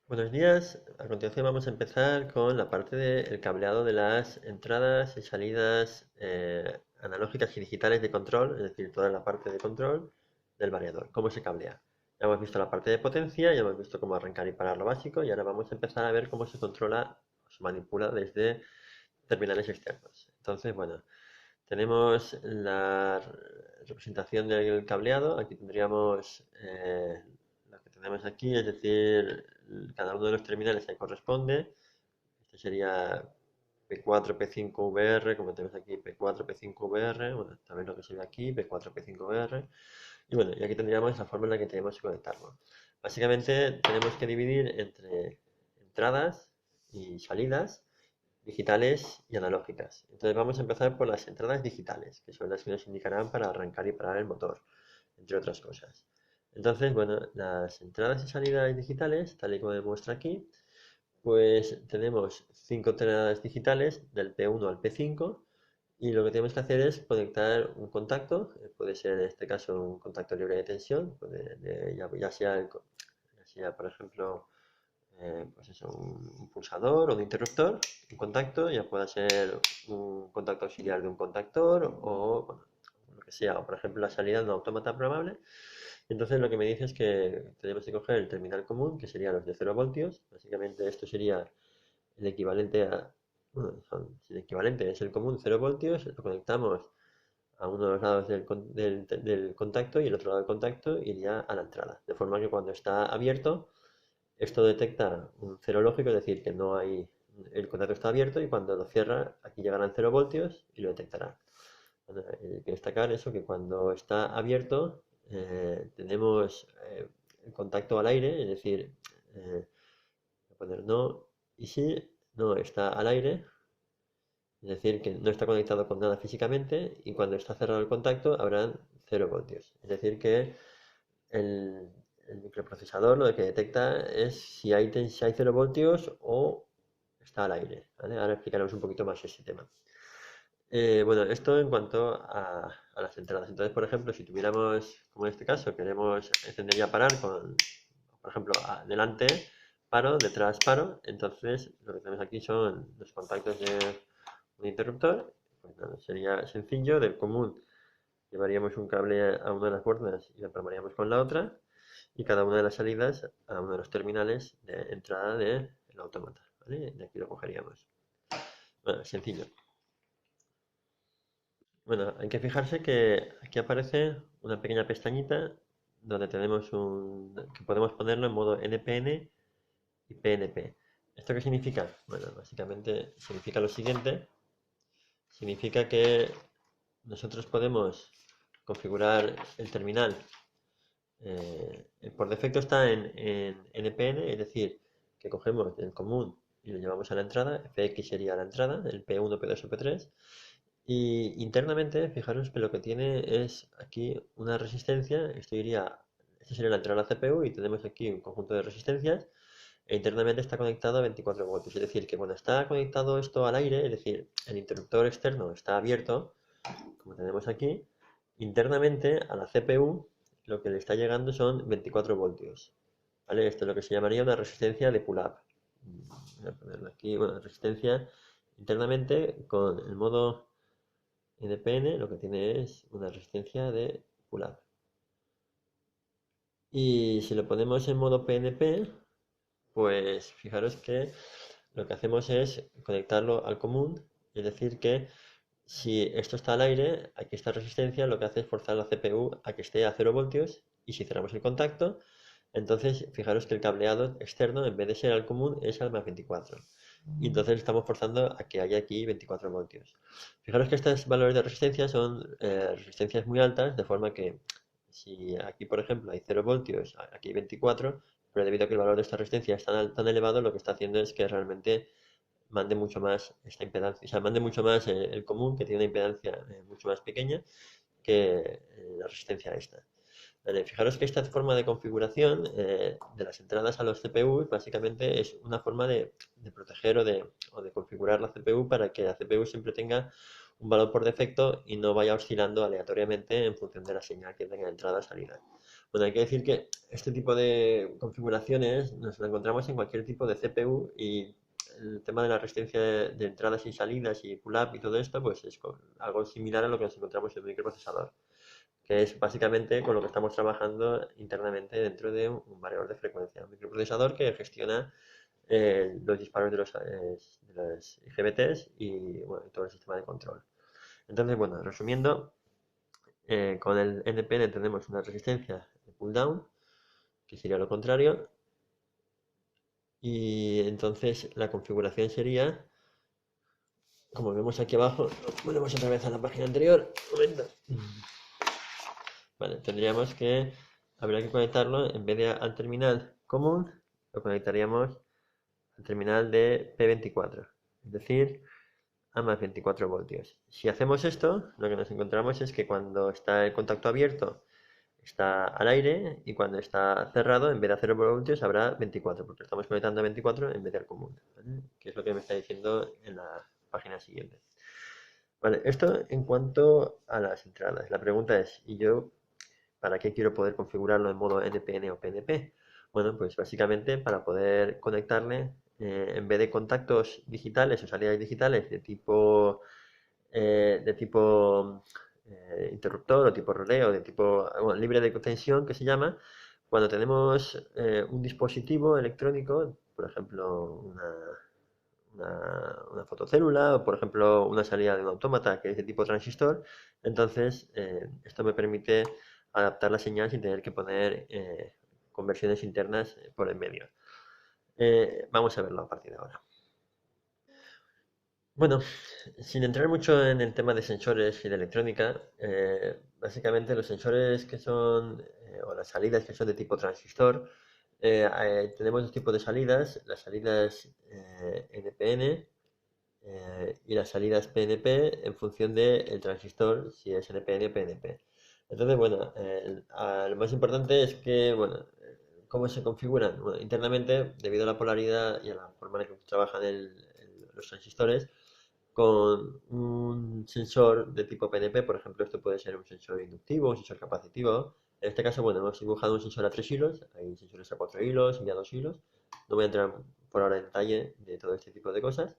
Buenos días. A continuación vamos a empezar con la parte del cableado de las entradas y salidas analógicas y digitales de control, es decir, toda la parte de control del variador, cómo se cablea. Ya hemos visto la parte de potencia, ya hemos visto cómo arrancar y parar lo básico y ahora vamos a empezar a ver cómo se controla o se manipula desde terminales externos. Entonces, bueno, tenemos la representación del cableado. Aquí tendríamos lo que tenemos aquí, es decir, cada uno de los terminales que corresponde. Este sería P4, P5, VR, como tenemos aquí P4, P5, VR. Bueno, también lo que se ve aquí, P4, P5, VR. Y bueno, y aquí tendríamos la forma en la que tenemos que conectarlo. Básicamente tenemos que dividir entre entradas y salidas digitales y analógicas. Entonces vamos a empezar por las entradas digitales, que son las que nos indicarán para arrancar y parar el motor, entre otras cosas. Entonces, bueno, las entradas y salidas digitales, tal y como demuestra aquí, pues tenemos 5 entradas digitales del P1 al P5 y lo que tenemos que hacer es conectar un contacto, puede ser en este caso un contacto libre de tensión, ya sea, ya sea por ejemplo pues eso, un pulsador o un interruptor, un contacto, ya pueda ser un contacto auxiliar de un contactor o bueno, lo que sea, o por ejemplo la salida de un autómata programable. Entonces lo que me dice es que tenemos que coger el terminal común, que sería los de 0 voltios. Básicamente esto sería el equivalente a, bueno, si el equivalente es el común 0 voltios, lo conectamos a uno de los lados del contacto y el otro lado del contacto iría a la entrada. De forma que cuando está abierto, esto detecta un cero lógico, es decir, que no hay, el contacto está abierto y cuando lo cierra, aquí llegarán 0 voltios y lo detectará. Bueno, hay que destacar eso, que cuando está abierto tenemos el contacto al aire, es decir, voy a poner no y sí, no está al aire, es decir, que no está conectado con nada físicamente y cuando está cerrado el contacto habrán 0 voltios. Es decir, que el, el microprocesador lo que detecta es si hay 0 voltios o está al aire, ¿vale? Ahora explicaremos un poquito más ese tema. Bueno, esto en cuanto a las entradas. Entonces, por ejemplo, si tuviéramos, como en este caso, queremos encender y parar con, por ejemplo, delante paro, detrás paro, entonces lo que tenemos aquí son los contactos de un interruptor. Pues nada, sería sencillo, del común llevaríamos un cable a una de las bordas y lo programaríamos con la otra y cada una de las salidas a uno de los terminales de entrada del autómata, ¿vale? De aquí lo cogeríamos. Bueno, sencillo. Bueno, hay que fijarse que aquí aparece una pequeña pestañita donde tenemos que podemos ponerlo en modo NPN y PNP. ¿Esto qué significa? Bueno, básicamente significa lo siguiente. Significa que nosotros podemos configurar el terminal. Por defecto está en NPN, es decir, que cogemos el común y lo llevamos a la entrada. FX sería la entrada, el P1, P2 o P3. Y internamente, fijaros que lo que tiene es aquí una resistencia. Esta sería la entrada a la CPU y tenemos aquí un conjunto de resistencias. E internamente está conectado a 24 voltios. Es decir, que cuando está conectado esto al aire, es decir, el interruptor externo está abierto, como tenemos aquí, internamente a la CPU lo que le está llegando son 24 voltios. ¿Vale? Esto es lo que se llamaría una resistencia de pull-up. Voy a ponerlo aquí, bueno, resistencia internamente con el modo NPN lo que tiene es una resistencia de pull-up. Y si lo ponemos en modo PNP, pues fijaros que lo que hacemos es conectarlo al común, es decir que si esto está al aire, aquí esta resistencia lo que hace es forzar la CPU a que esté a 0 voltios y si cerramos el contacto, entonces fijaros que el cableado externo en vez de ser al común es al más 24. Y entonces estamos forzando a que haya aquí 24 voltios. Fijaros que estos valores de resistencia son resistencias muy altas, de forma que si aquí por ejemplo hay 0 voltios, aquí hay 24, pero debido a que el valor de esta resistencia es tan elevado, lo que está haciendo es que realmente mande mucho más esta impedancia, o sea, mande mucho más el común, que tiene una impedancia mucho más pequeña que la resistencia esta. Vale, fijaros que esta forma de configuración de las entradas a los CPUs básicamente es una forma de proteger o de configurar la CPU para que la CPU siempre tenga un valor por defecto y no vaya oscilando aleatoriamente en función de la señal que tenga entrada o salida. Bueno, hay que decir que este tipo de configuraciones nos lo encontramos en cualquier tipo de CPU y el tema de la resistencia de entradas y salidas y pull-up y todo esto, pues es algo similar a lo que nos encontramos en un microprocesador, que es básicamente con lo que estamos trabajando internamente dentro de un variador de frecuencia. Un microprocesador que gestiona los disparos de los IGBTs y bueno, todo el sistema de control. Entonces, bueno, resumiendo, con el NPN tenemos una resistencia de pull-down, que sería lo contrario, y entonces la configuración sería, como vemos aquí abajo, volvemos otra vez a la página anterior, un momento. Vale, tendríamos que, habría que conectarlo, en vez de al terminal común, lo conectaríamos al terminal de P24, es decir, a más 24 voltios. Si hacemos esto, lo que nos encontramos es que cuando está el contacto abierto está al aire y cuando está cerrado, en vez de a 0 voltios, habrá 24, porque estamos conectando a 24 en vez de al común, ¿vale? Que es lo que me está diciendo en la página siguiente. Vale, esto en cuanto a las entradas. La pregunta es, ¿y yo para qué quiero poder configurarlo en modo NPN o PNP? Bueno, pues básicamente para poder conectarle, en vez de contactos digitales o salidas digitales de tipo interruptor o tipo relé o de tipo bueno, libre de tensión que se llama, cuando tenemos un dispositivo electrónico, por ejemplo una fotocélula o por ejemplo una salida de un autómata que es de tipo transistor, entonces esto me permite adaptar la señal sin tener que poner conversiones internas por el medio. Vamos a verlo a partir de ahora. Bueno, sin entrar mucho en el tema de sensores y de electrónica, básicamente los sensores que son, o las salidas que son de tipo transistor, tenemos dos tipos de salidas, las salidas NPN y las salidas PNP en función del transistor, si es NPN o PNP. Entonces, bueno, lo más importante es que, bueno, ¿cómo se configuran? Bueno, internamente, debido a la polaridad y a la forma en que trabajan los transistores, con un sensor de tipo PNP, por ejemplo, esto puede ser un sensor inductivo, un sensor capacitivo. En este caso, bueno, hemos dibujado un sensor a 3 hilos, hay sensores a 4 hilos y a 2 hilos. No voy a entrar por ahora en detalle de todo este tipo de cosas.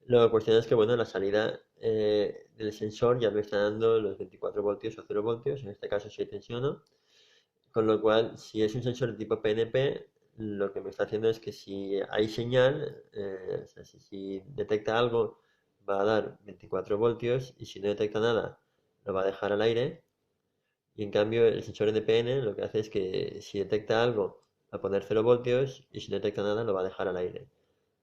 La cuestión es que, bueno, la salida del sensor ya me está dando los 24 voltios o 0 voltios, en este caso si hay tensiono, con lo cual, si es un sensor de tipo PNP, lo que me está haciendo es que si hay señal, o sea, si detecta algo, va a dar 24 voltios y si no detecta nada, lo va a dejar al aire. Y en cambio, el sensor NPN lo que hace es que si detecta algo, va a poner 0 voltios y si no detecta nada, lo va a dejar al aire.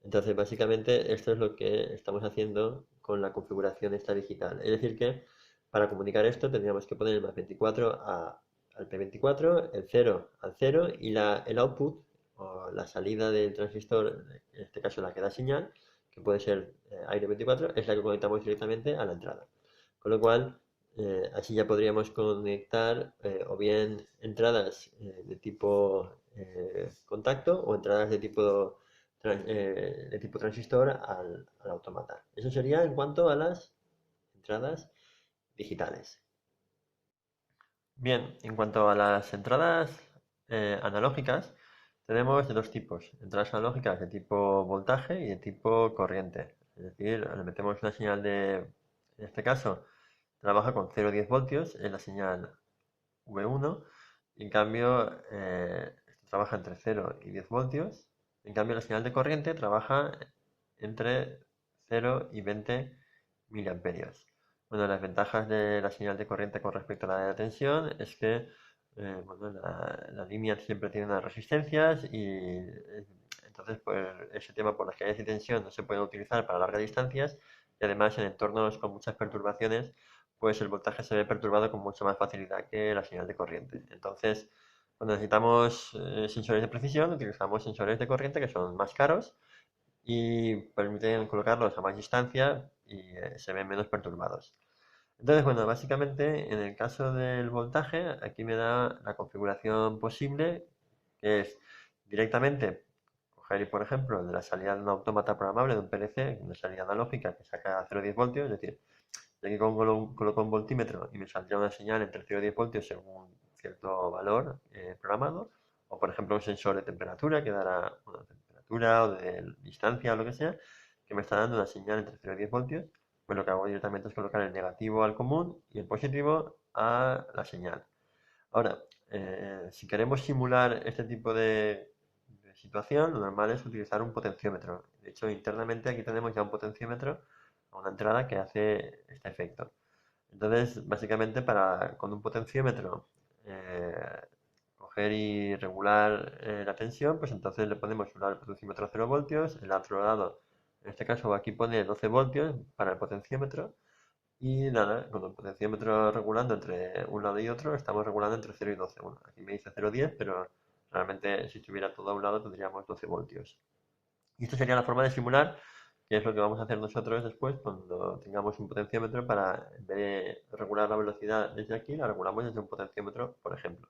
Entonces, básicamente, esto es lo que estamos haciendo con la configuración esta digital. Es decir, que para comunicar esto tendríamos que poner el más 24 al P24, el 0 al 0 y el output o la salida del transistor, en este caso la que da señal, que puede ser aire 24, es la que conectamos directamente a la entrada. Con lo cual, así ya podríamos conectar o bien entradas de tipo contacto o entradas de tipo transistor al autómata. Eso sería en cuanto a las entradas digitales. Bien, en cuanto a las entradas analógicas, tenemos de dos tipos. Entradas analógicas de tipo voltaje y de tipo corriente. Es decir, le metemos una señal en este caso, trabaja con 0,10 voltios en la señal V1. Y en cambio, esto trabaja entre 0 y 10 voltios. En cambio, la señal de corriente trabaja entre 0 y 20 miliamperios. Bueno, las ventajas de la señal de corriente con respecto a la de tensión es que bueno, la línea siempre tiene unas resistencias y entonces pues, ese tema por las caídas de tensión no se puede utilizar para largas distancias y además en entornos con muchas perturbaciones pues el voltaje se ve perturbado con mucha más facilidad que la señal de corriente. Entonces, cuando necesitamos sensores de precisión, utilizamos sensores de corriente que son más caros y permiten colocarlos a más distancia y se ven menos perturbados. Entonces, bueno, básicamente en el caso del voltaje, aquí me da la configuración posible, que es directamente coger, por ejemplo, de la salida de un autómata programable, de un PLC, una salida analógica que saca 0,10 voltios, es decir, de aquí coloco un voltímetro y me saldrá una señal entre 0 y 10 voltios según cierto valor programado, o por ejemplo un sensor de temperatura que dará una temperatura o de distancia o lo que sea, que me está dando una señal entre 0 y 10 voltios. Pues lo que hago directamente es colocar el negativo al común y el positivo a la señal. Ahora, si queremos simular este tipo de situación, lo normal es utilizar un potenciómetro. De hecho, internamente aquí tenemos ya un potenciómetro, una entrada que hace este efecto. Entonces, básicamente con un potenciómetro coger y regular la tensión, pues entonces le ponemos un potenciómetro a 0 voltios, el otro lado, en este caso aquí pone 12 voltios para el potenciómetro, y nada, con el potenciómetro regulando entre un lado y otro, estamos regulando entre 0 y 12. Bueno, aquí me dice 0,10, pero realmente si estuviera todo a un lado tendríamos 12 voltios. Y esto sería la forma de simular, que es lo que vamos a hacer nosotros después cuando tengamos un potenciómetro para, en vez de regular la velocidad desde aquí, la regulamos desde un potenciómetro, por ejemplo.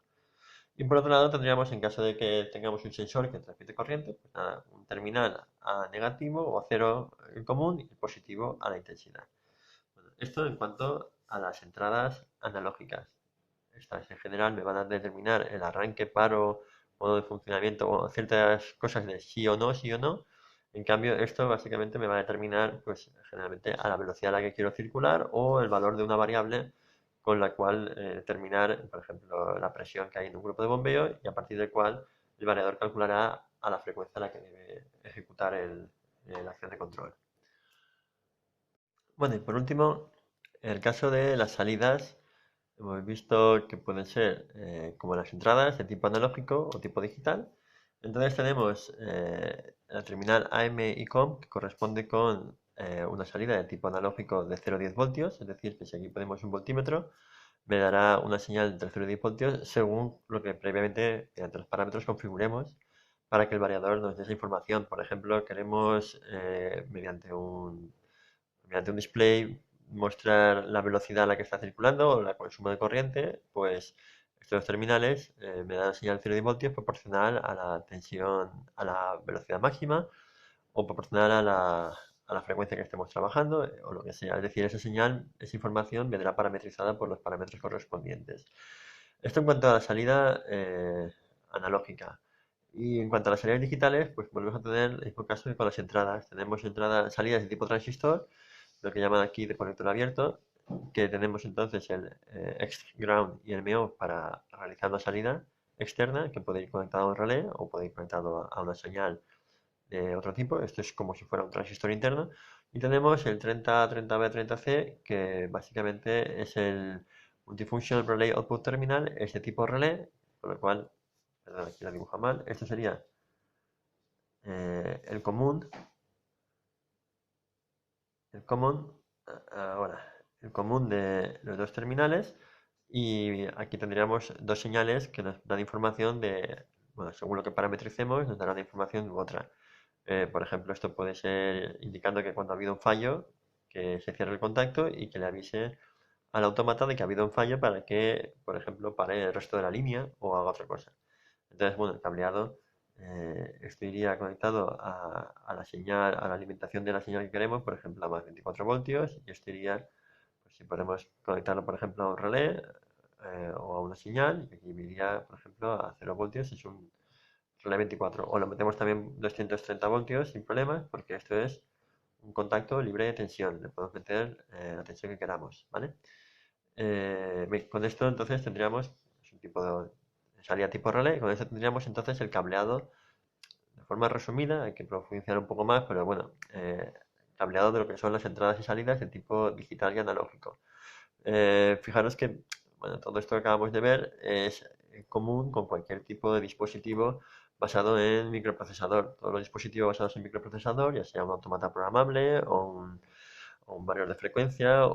Y por otro lado tendríamos, en caso de que tengamos un sensor que transmite corriente, pues nada, un terminal a negativo o a cero en común y positivo a la intensidad. Bueno, esto en cuanto a las entradas analógicas. Estas en general me van a determinar el arranque, paro, modo de funcionamiento o ciertas cosas de sí o no. En cambio, esto básicamente me va a determinar, pues generalmente a la velocidad a la que quiero circular o el valor de una variable con la cual determinar, por ejemplo, la presión que hay en un grupo de bombeo y a partir del cual el variador calculará a la frecuencia a la que debe ejecutar la acción de control. Bueno, y por último, en el caso de las salidas, hemos visto que pueden ser como las entradas de tipo analógico o tipo digital. Entonces tenemos la terminal AM y COM que corresponde con una salida de tipo analógico de 0 a 10 voltios, es decir, que si aquí ponemos un voltímetro, me dará una señal entre 0 y 10 voltios según lo que previamente, mediante los parámetros, configuremos para que el variador nos dé esa información. Por ejemplo, queremos mediante un display mostrar la velocidad a la que está circulando o el consumo de corriente, pues estos terminales me dan señal 0 de voltios proporcional a la tensión, a la velocidad máxima o proporcional a la frecuencia que estemos trabajando o lo que sea. Es decir, esa señal, esa información vendrá parametrizada por los parámetros correspondientes. Esto en cuanto a la salida analógica. Y en cuanto a las salidas digitales, pues volvemos a tener el mismo caso que con las entradas. Tenemos salidas de tipo transistor, lo que llaman aquí de conector abierto, que tenemos entonces el X-Ground y el MO para realizar la salida externa, que puede ir conectado a un relé o puede ir conectado a una señal de otro tipo. Esto es como si fuera un transistor interno. Y tenemos el 30A, 30B, 30C, que básicamente es el Multifunction Relay Output Terminal, este tipo relé, con lo cual, perdón, aquí la dibujo mal, esto sería el común, el común, ahora, el común de los dos terminales, y aquí tendríamos dos señales que nos dan información de, bueno, según lo que parametricemos, nos darán información u otra. Por ejemplo, esto puede ser indicando que cuando ha habido un fallo, que se cierre el contacto y que le avise al autómata de que ha habido un fallo para que, por ejemplo, pare el resto de la línea o haga otra cosa. Entonces, bueno, el cableado, esto iría conectado a la señal, a la alimentación de la señal que queremos, por ejemplo, a más 24 voltios, y esto iría, pues si podemos conectarlo, por ejemplo, a un relé o a una señal, y aquí iría, por ejemplo, a 0 voltios, es un relé 24. O lo metemos también 230 voltios sin problemas, porque esto es un contacto libre de tensión, le podemos meter la tensión que queramos, ¿vale? Bien, con esto entonces tendríamos un tipo de salida tipo relé. Con esto tendríamos entonces el cableado de forma resumida. Hay que profundizar un poco más, pero bueno, cableado de lo que son las entradas y salidas de tipo digital y analógico. Fijaros que bueno, todo esto que acabamos de ver es común con cualquier tipo de dispositivo basado en microprocesador. Todos los dispositivos basados en microprocesador, ya sea un automata programable o un variador de frecuencia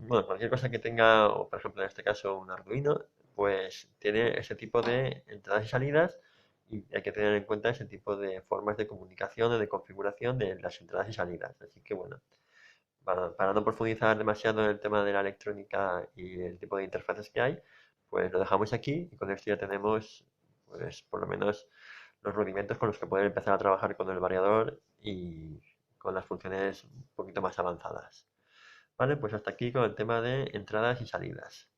bueno, cualquier cosa que tenga, o por ejemplo en este caso un Arduino, pues tiene ese tipo de entradas y salidas y hay que tener en cuenta ese tipo de formas de comunicación o de configuración de las entradas y salidas. Así que bueno, para no profundizar demasiado en el tema de la electrónica y el tipo de interfaces que hay, pues lo dejamos aquí y con esto ya tenemos pues por lo menos los rudimentos con los que poder empezar a trabajar con el variador y con las funciones un poquito más avanzadas. Vale, pues hasta aquí con el tema de entradas y salidas.